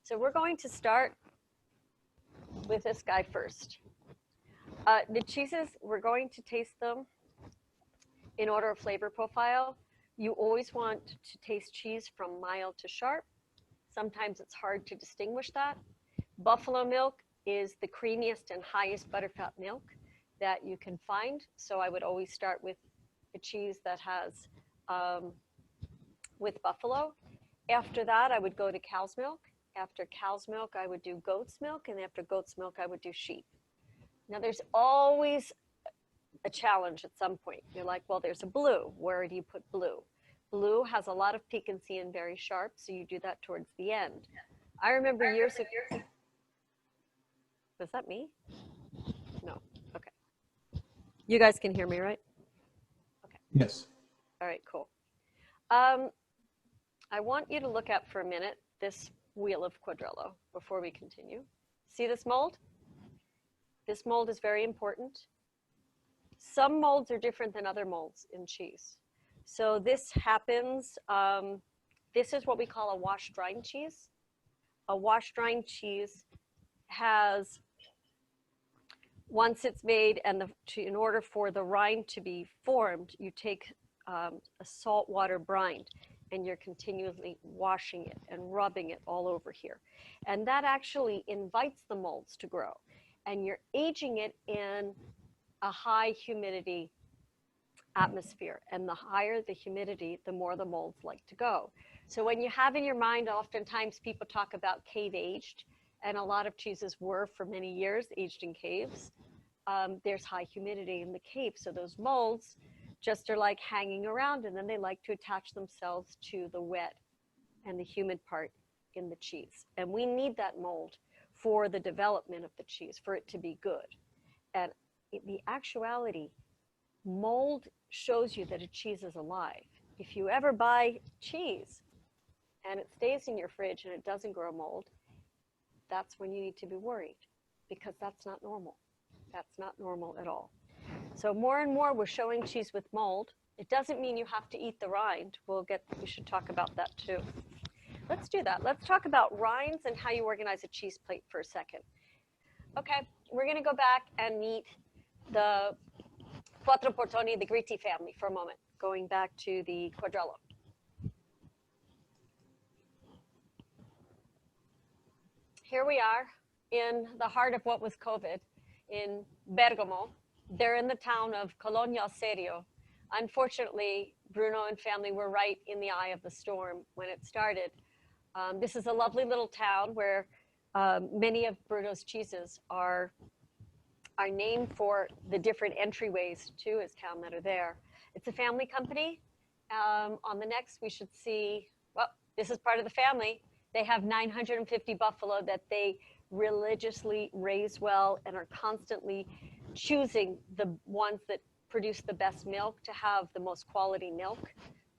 So we're going to start with this guy first. The cheeses, we're going to taste them in order of flavor profile. You always want to taste cheese from mild to sharp. Sometimes it's hard to distinguish that. Buffalo milk is the creamiest and highest butterfat milk that you can find. So I would always start with a cheese that has, with buffalo. After that, I would go to cow's milk. After cow's milk, I would do goat's milk. And after goat's milk, I would do sheep. Now, there's always a challenge at some point. You're like, well, there's a blue. Where do you put blue? Blue has a lot of piquancy and very sharp, so you do that towards the end. I remember years ago. Was that me? No. Okay. You guys can hear me, right? Okay. Yes. All right, cool. I want you to look at for a minute this wheel of Quadrello before we continue. See this mold? This mold is very important. Some molds are different than other molds in cheese. So this happens, this is what we call a washed rind cheese. A washed rind cheese has, once it's made and in order for the rind to be formed, you take a saltwater brine and you're continually washing it and rubbing it all over here. And that actually invites the molds to grow. And you're aging it in a high humidity atmosphere. And the higher the humidity, the more the molds like to go. So when you have in your mind, oftentimes people talk about cave aged, and a lot of cheeses were for many years aged in caves. There's high humidity in the cave. So those molds just are like hanging around, and then they like to attach themselves to the wet and the humid part in the cheese. And we need that mold for the development of the cheese, for it to be good. And in the actuality, mold shows you that a cheese is alive. If you ever buy cheese and it stays in your fridge and it doesn't grow mold, that's when you need to be worried, because that's not normal. That's not normal at all. So more and more we're showing cheese with mold. It doesn't mean you have to eat the rind. We should talk about that too. Let's do that. Let's talk about rinds and how you organize a cheese plate for a second. Okay, we're gonna go back and meet the Quattro Portoni, the Gritti family for a moment, going back to the Quadrello. Here we are in the heart of what was COVID in Bergamo. They're in the town of Cologno al Serio. Unfortunately, Bruno and family were right in the eye of the storm when it started. This is a lovely little town where many of Bruno's cheeses are named for the different entryways to his town that are there. It's a family company. On the next, we should see, well, this is part of the family. They have 950 buffalo that they religiously raise well and are constantly choosing the ones that produce the best milk to have the most quality milk.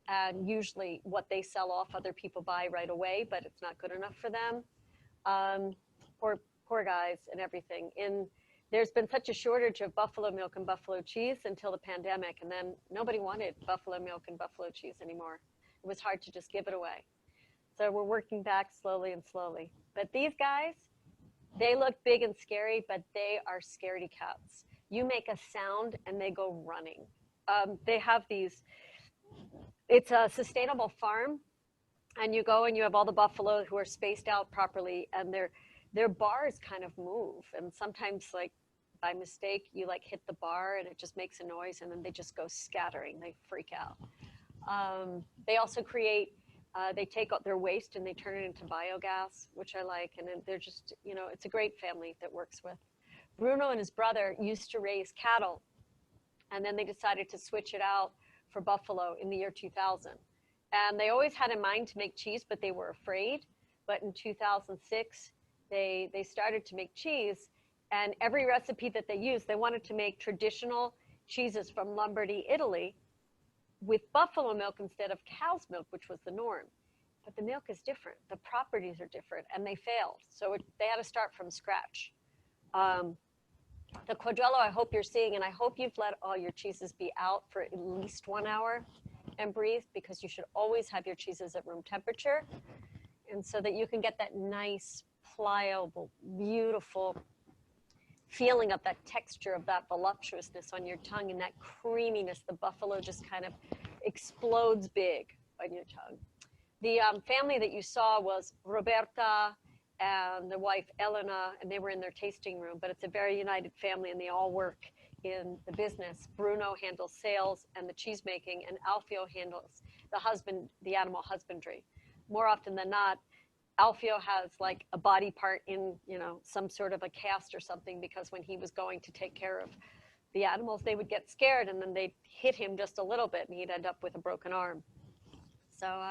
And usually what they sell off, other people buy right away, but it's not good enough for them. Poor guys and everything. There's been such a shortage of buffalo milk and buffalo cheese until the pandemic, and then nobody wanted buffalo milk and buffalo cheese anymore. It was hard to just give it away. So we're working back slowly and slowly. But these guys, they look big and scary, but they are scaredy cats. You make a sound and they go running. They have these, it's a sustainable farm, and you go and you have all the buffalo who are spaced out properly, and their bars kind of move. And sometimes, like by mistake, you like hit the bar and it just makes a noise, and then they just go scattering. They freak out. They also create, they take out their waste and they turn it into biogas, which I like. And then they're just, it's a great family that works with. Bruno and his brother used to raise cattle, and then they decided to switch it out for buffalo in the year 2000. And they always had in mind to make cheese, but they were afraid. But in 2006, they started to make cheese, and every recipe that they used, they wanted to make traditional cheeses from Lombardy, Italy, with buffalo milk instead of cow's milk, which was the norm. But the milk is different. The properties are different, and they failed. So they had to start from scratch. The Quadrello, I hope you're seeing, and I hope you've let all your cheeses be out for at least 1 hour and breathe, because you should always have your cheeses at room temperature. and so that you can get that nice, pliable, beautiful feeling of that texture of that voluptuousness on your tongue and that creaminess. The buffalo just kind of explodes big on your tongue. The family that you saw was Roberta and the wife Elena, and they were in their tasting room, but it's a very united family and they all work in the business. Bruno handles sales and the cheese making, and Alfio handles the animal husbandry. More often than not, Alfio has like a body part in, you know, some sort of a cast or something, because when he was going to take care of the animals, they would get scared and then they'd hit him just a little bit and he'd end up with a broken arm. So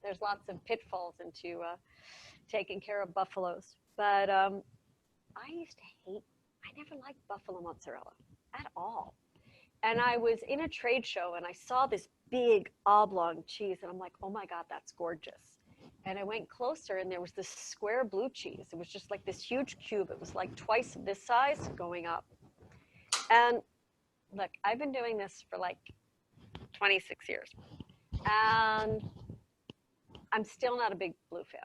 there's lots of pitfalls into taking care of buffaloes. But I never liked buffalo mozzarella at all. And I was in a trade show and I saw this big oblong cheese and I'm like, oh my God, that's gorgeous. And I went closer and there was this square blue cheese. It was just like this huge cube. It was like twice this size going up. And look, I've been doing this for like 26 years. And I'm still not a big blue fan.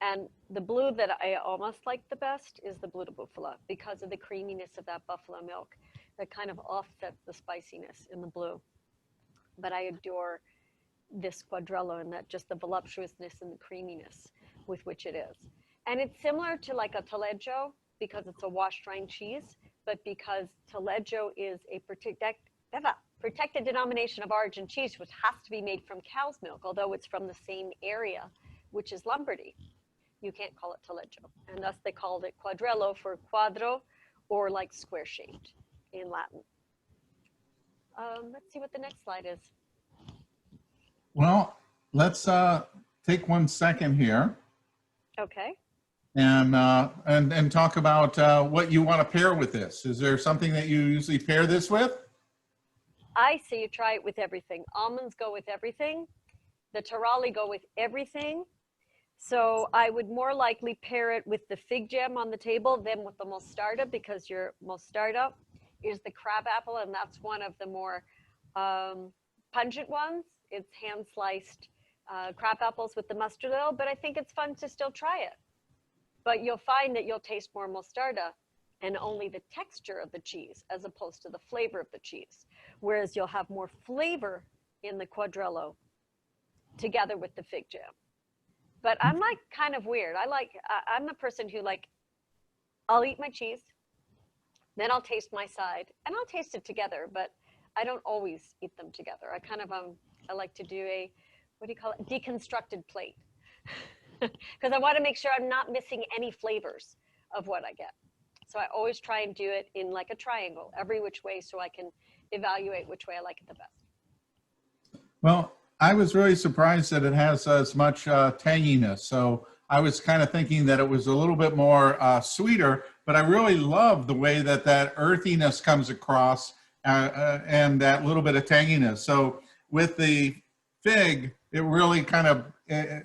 And the blue that I almost like the best is the blue de Bufala, because of the creaminess of that buffalo milk that kind of offsets the spiciness in the blue. But I adore this Quadrello and that just the voluptuousness and the creaminess with which it is. And it's similar to like a taleggio because it's a washed rind cheese, but because taleggio is a protected denomination of origin cheese, which has to be made from cow's milk, although it's from the same area, which is Lombardy. You can't call it taleggio. And thus they called it Quadrello for quadro, or like square shaped in Latin. Let's see what the next slide is. Well, let's take 1 second here. Okay. And talk about what you want to pair with this. Is there something that you usually pair this with? I say you try it with everything. Almonds go with everything. The taralli go with everything. So I would more likely pair it with the fig jam on the table than with the mostarda, because your mostarda is the crab apple, and that's one of the more pungent ones. It's hand sliced crab apples with the mustard oil, but I think it's fun to still try it. But you'll find that you'll taste more mostarda and only the texture of the cheese as opposed to the flavor of the cheese. Whereas you'll have more flavor in the Quadrello together with the fig jam. But I'm like kind of weird. I'm the person who like, I'll eat my cheese, then I'll taste my side, and I'll taste it together, but I don't always eat them together. I kind of, I like to do a, what do you call it, deconstructed plate. Because I want to make sure I'm not missing any flavors of what I get. So I always try and do it in like a triangle, every which way, so I can evaluate which way I like it the best. Well, I was really surprised that it has as much tanginess. So I was kind of thinking that it was a little bit more sweeter, but I really love the way that that earthiness comes across and that little bit of tanginess. So with the fig, it really kind of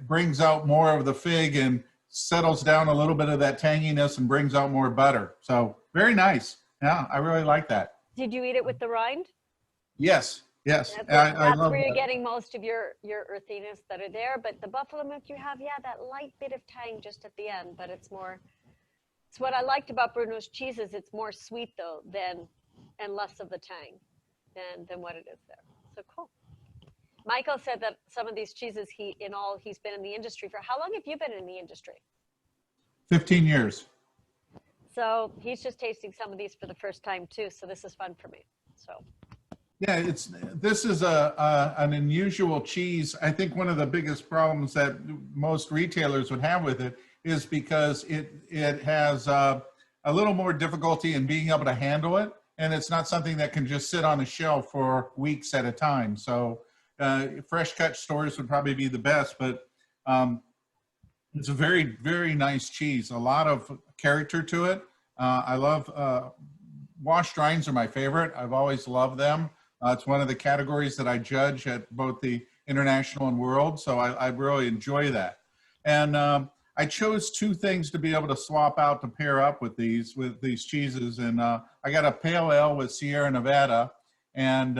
brings out more of the fig and settles down a little bit of that tanginess and brings out more butter. So very nice. Yeah, I really like that. Did you eat it with the rind? Yes. Yes, that's where you're getting most of your earthiness that are there. But the buffalo milk you have, yeah, that light bit of tang just at the end, but it's more, it's what I liked about Bruno's cheeses. It's more sweet though and less of the tang than what it is there. So cool. Michael said that some of these cheeses, he's been in the industry for, how long have you been in the industry? 15 years. So he's just tasting some of these for the first time too. So this is fun for me, so. Yeah, this is an unusual cheese. I think one of the biggest problems that most retailers would have with it is because it has a little more difficulty in being able to handle it, and it's not something that can just sit on a shelf for weeks at a time. So fresh cut stores would probably be the best, but it's a very, very nice cheese. A lot of character to it. I love washed rinds are my favorite. I've always loved them. It's one of the categories that I judge at both the international and world, so I really enjoy that. And I chose two things to be able to swap out to pair up with these cheeses. And I got a pale ale with Sierra Nevada and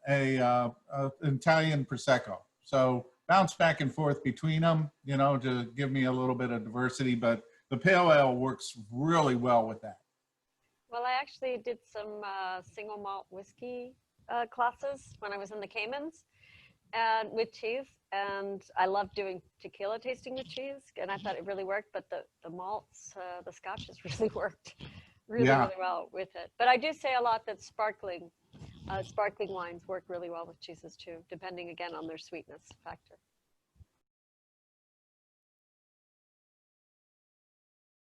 Italian Prosecco. So bounce back and forth between them, you know, to give me a little bit of diversity. But the pale ale works really well with that. Well, I actually did some single malt whiskey classes when I was in the Caymans, and with cheese, and I love doing tequila tasting with cheese, and I thought it really worked. But the malts, the scotches really worked really well with it. But I do say a lot that sparkling wines work really well with cheeses too, depending again on their sweetness factor.